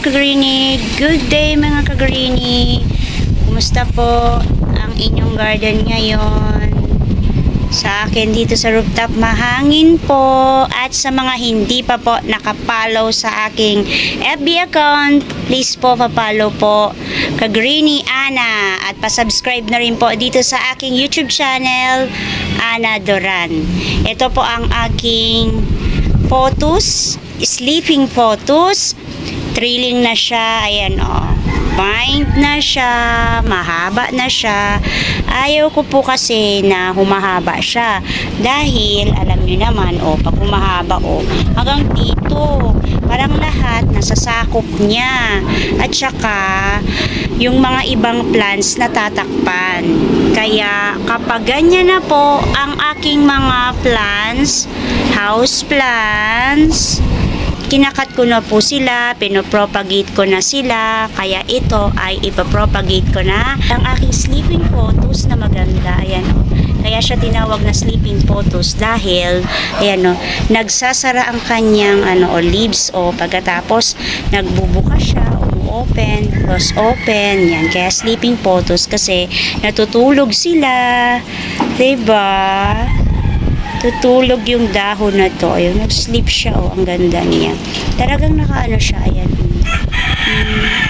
kagrini, good day mga kagrini. Kumusta po ang inyong garden ngayon? Sa akin dito sa rooftop mahangin po, at sa mga hindi pa po nakapollow sa aking FB account, please po pa-follow po Kagrini Ana, at pa-subscribe na rin po dito sa aking YouTube channel Ana Doran. Ito po ang aking photos, sleeping photos. Thrilling na siya, ayan o. Bind na siya, mahaba na siya. Ayaw ko po kasi na humahaba siya. Dahil, alam nyo naman, pag humahaba, hanggang dito. Parang lahat nasasakop niya. At saka, yung mga ibang plants natatakpan. Kaya, kapag ganyan na po ang aking mga plants, house plants, kinakat ko na po sila, pinopropagate ko na sila, kaya ito ay ipapropagate ko na ang aking sleeping photos na maganda. Ayan o. Kaya siya tinawag na sleeping photos dahil ayan o, nagsasara ang kanyang leaves pagkatapos nagbubuka siya, open, close open. Yan, kaya sleeping photos kasi natutulog sila. Diba? Tutulog yung dahon na to. Ayun, nag-sleep siya. Ang ganda niya. Talagang naka-ano siya. Ayan.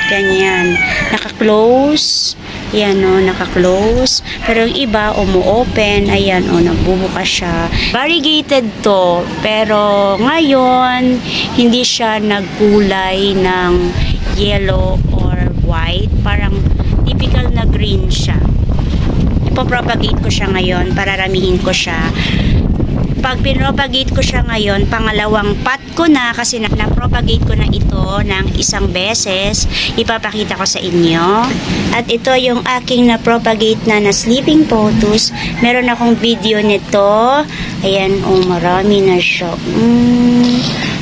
Ganyan. Naka-close. Ayan naka-close. Pero yung iba, umu-open. Ayan nagbubuka siya. Variegated to. Pero ngayon, hindi siya nagkulay ng yellow or white. Parang typical na green siya. Ipopropagate ko siya ngayon. Pararamihin ko siya. Pag pinropagate ko siya ngayon, pangalawang pot ko na kasi na-propagate ko na ito ng isang beses. Ipapakita ko sa inyo. At ito yung aking na-propagate na sleeping photos. Meron akong video nito. Ayan, marami na siya.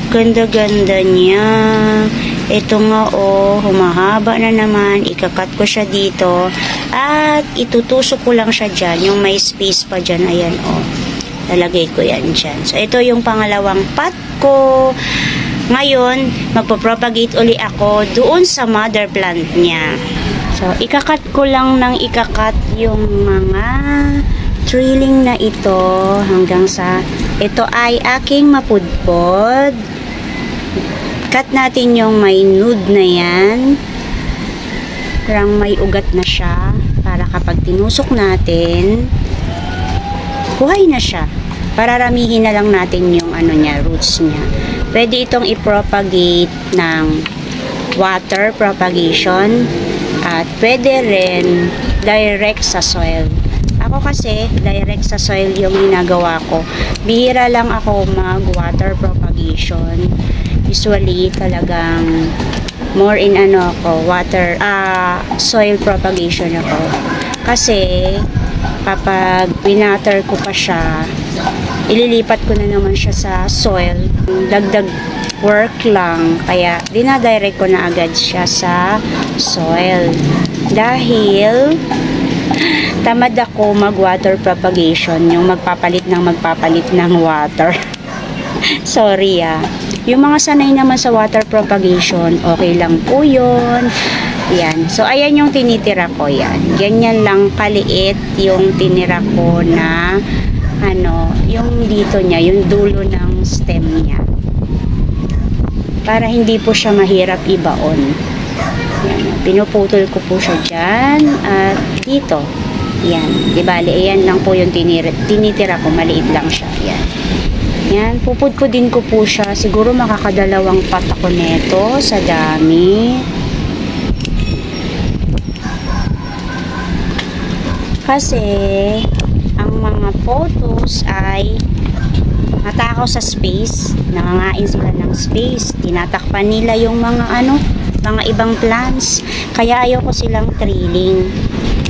Ganda-ganda niya. Ito nga humahaba na naman. Ikakat ko siya dito. At itutusok ko lang siya dyan. Yung may space pa dyan. Ayan lalagay ko yan dyan. So, ito yung pangalawang pot ko. Ngayon, magpo-propagate uli ako doon sa mother plant niya. So, ikakat ko lang ng ikakat yung mga trilling na ito hanggang sa ito ay aking mapudpod. Cut natin yung may nude na yan. Parang may ugat na siya para kapag tinusok natin, buhay na siya. Pararamihin na lang natin yung roots niya. Pwede itong i-propagate ng water propagation at pwede rin direct sa soil. Ako kasi direct sa soil yung ginagawa ko. Bihira lang ako mag-water propagation. Usually talagang more in soil propagation ako. Kasi kapag winater ko pa siya, ililipat ko na naman siya sa soil. Dagdag work lang. Kaya dinadirect ko na agad siya sa soil. Dahil tamad ako mag-water propagation. Yung magpapalit ng water. Sorry Yung mga sanay naman sa water propagation, okay lang po yun. Yan. So, ayan yung tinitira ko yan. Ganyan lang kaliit yung tinira ko na yung dito niya, yung dulo ng stem niya. Para hindi po siya mahirap ibaon. Yan. Pinuputol ko po siya dyan at dito. Yan. Di bali, ayan lang po yung tinitira ko. Maliit lang siya. Yan. Yan. Pupudpudin ko po siya. Siguro makakadalawang pot ako neto sa dami. Kasi ang mga photos ay matakaw sa space, nangangain sila ng space, tinatakpan nila yung mga mga ibang plants. Kaya ayoko silang trilling.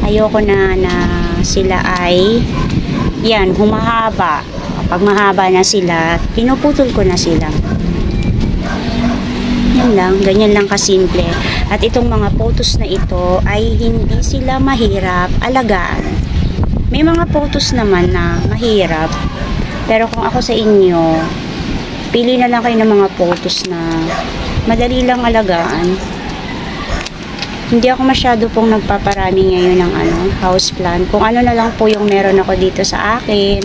Ayoko na sila ay humahaba. Kapag mahaba na sila, pinuputol ko na sila. Yan lang, ganyan lang kasimple. At itong mga photos na ito ay hindi sila mahirap alagaan. May mga photos naman na mahirap. Pero kung ako sa inyo, pili na lang kayo ng mga photos na madali lang alagaan. Hindi ako masyado pong nagpaparami ngayon ng house plant. Kung ano na lang po yung meron ako dito sa akin,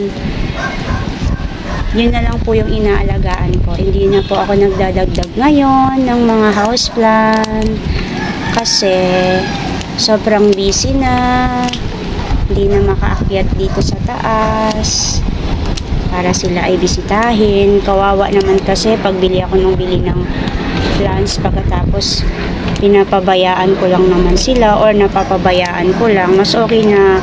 yun na lang po yung inaalagaan ko. Hindi na po ako nagdadagdag ngayon ng mga house plant kasi sobrang busy na. Hindi na makaakyat dito sa taas para sila ay bisitahin. Kawawa naman kasi pagbili ako ng bili ng plants, pagkatapos pinapabayaan ko lang naman sila or napapabayaan ko lang. Mas okay na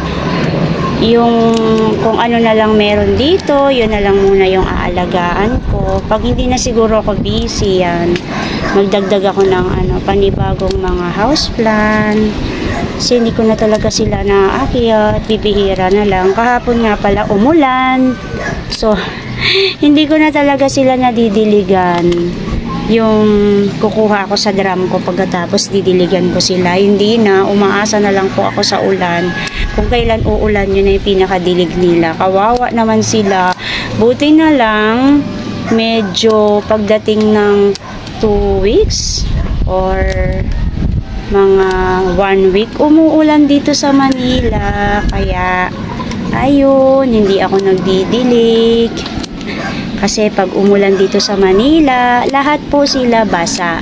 yung kung ano na lang meron dito, yun na lang muna yung aalagaan ko. Pag hindi na siguro ako busy, yan, magdagdag ako ng panibagong mga house plant. Kasi hindi ko na talaga sila naaakyat, bibihira na lang. Kahapon nga pala umulan, so hindi ko na talaga sila nadidiligan. Yung kukuha ako sa drum ko, pagkatapos didiligan ko sila. Hindi na, umaasa na lang po ako sa ulan. Kung kailan uulan, yun na yung pinakadilig nila. Kawawa naman sila. Buti na lang, medyo pagdating ng 2 weeks or mga 1 week, umuulan dito sa Manila. Kaya, ayun, hindi ako nagdidilig. Kasi pag umulan dito sa Manila, lahat po sila basa.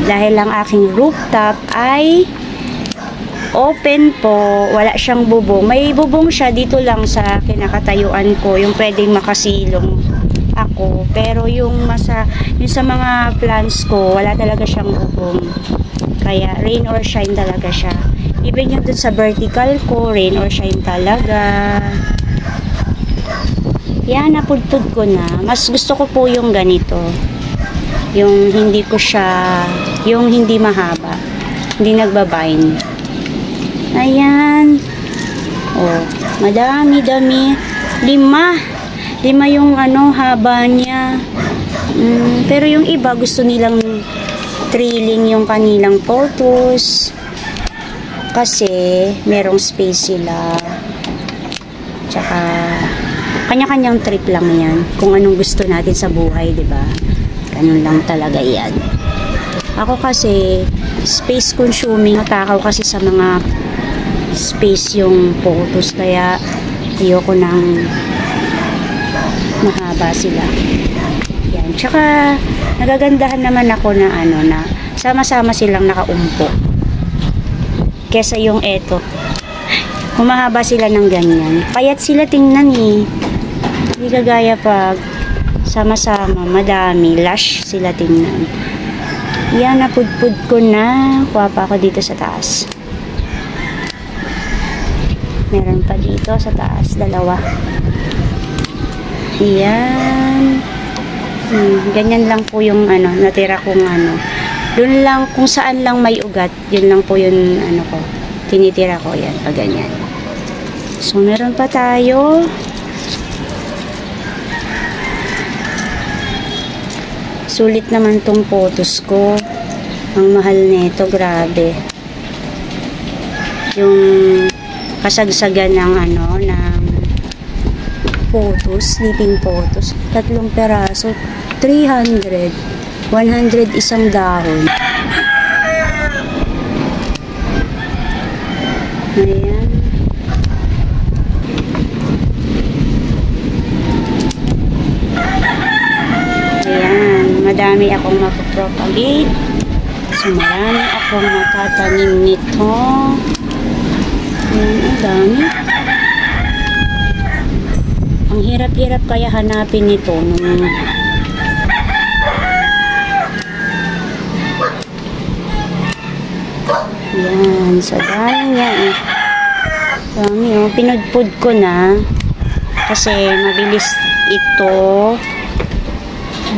Dahil ang aking rooftop ay open po, wala siyang bubong. May bubong siya dito lang sa kinakatayuan ko, yung pwedeng makasilong ako. Pero yung sa mga plants ko, wala talaga siyang bubong. Kaya rain or shine talaga siya. Even yung dun sa vertical ko, rain or shine talaga. Yan, napudpud ko na. Mas gusto ko po yung ganito. Yung hindi ko siya, yung hindi mahaba. Hindi nagbabine. Ayan. Oh, madami-dami. 5 yung haba niya. Pero yung iba gusto nilang trailing yung kanilang photos. Kasi merong space sila. Tsaka kanya-kanyang trip lang yan. Kung anong gusto natin sa buhay, di ba? Ganun lang talaga yan. Ako kasi, space consuming. Matakaw kasi sa mga space yung photos. Kaya, ayoko nang mahaba sila. Yan. Tsaka, nagagandahan naman ako na na sama-sama silang nakaumpo. Kesa yung eto. Humahaba sila ng ganyan. Payat sila tingnan eh. Hindi kagaya pag sama-sama, madami, lush sila tingnan. Yan, napudpud ko na. Kuha pa ako dito sa taas. Meron pa dito sa taas, 2. Yan. Ganyan lang po yung natira kong Doon lang, kung saan lang may ugat, yun lang po yung ko. Tinitira ko yan, pag ganyan. So, meron pa tayo. Sulit naman tong photos ko. Ang mahal nito, grabe. Yung kasagsagan ng ng photos, sleeping photos. 3 peraso, 300. 100 isang dahon. Ayan. Madami akong mapapropagate. So, marami akong matatanim nito. Ayan, ang dami. Ang hirap-hirap kaya hanapin nito nung yan, sa dami niya eh. Dami pinudpud ko na kasi mabilis ito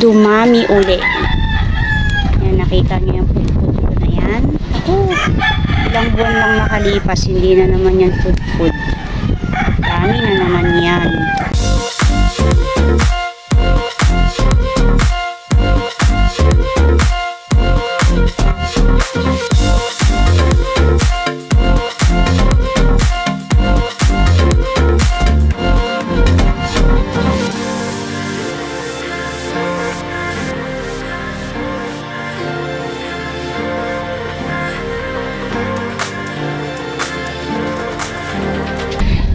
dumami uli. Yan, nakita niyo yung pudpud ko na yan. Ilang buwan lang nakalipas, hindi na naman yan pudpud. Dami na naman yan.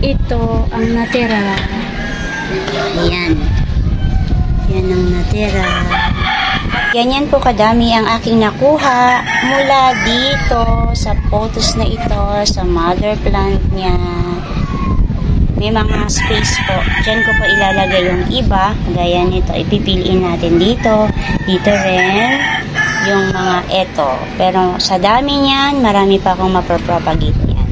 ito ang natira. Ayan. Yan ang natira. Ganyan po kadami ang aking nakuha mula dito sa photos na ito, sa mother plant niya. May mga space po. Diyan ko po ilalagay yung iba. Gaya nito. Ipipiliin natin dito. Dito rin. Yung mga eto. Pero sa dami niyan, marami pa akong mapropropagate niyan.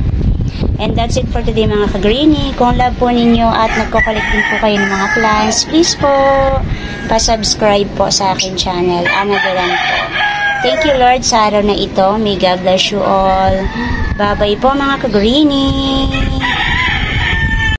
And that's it for today mga ka-greenie. Kung love po ninyo at nagko-collect din po kayo ng mga plants, please po, pa-subscribe po sa akin channel. Ana Duran po. Thank you Lord sa araw na ito. May God bless you all. Bye-bye po mga ka-greenie.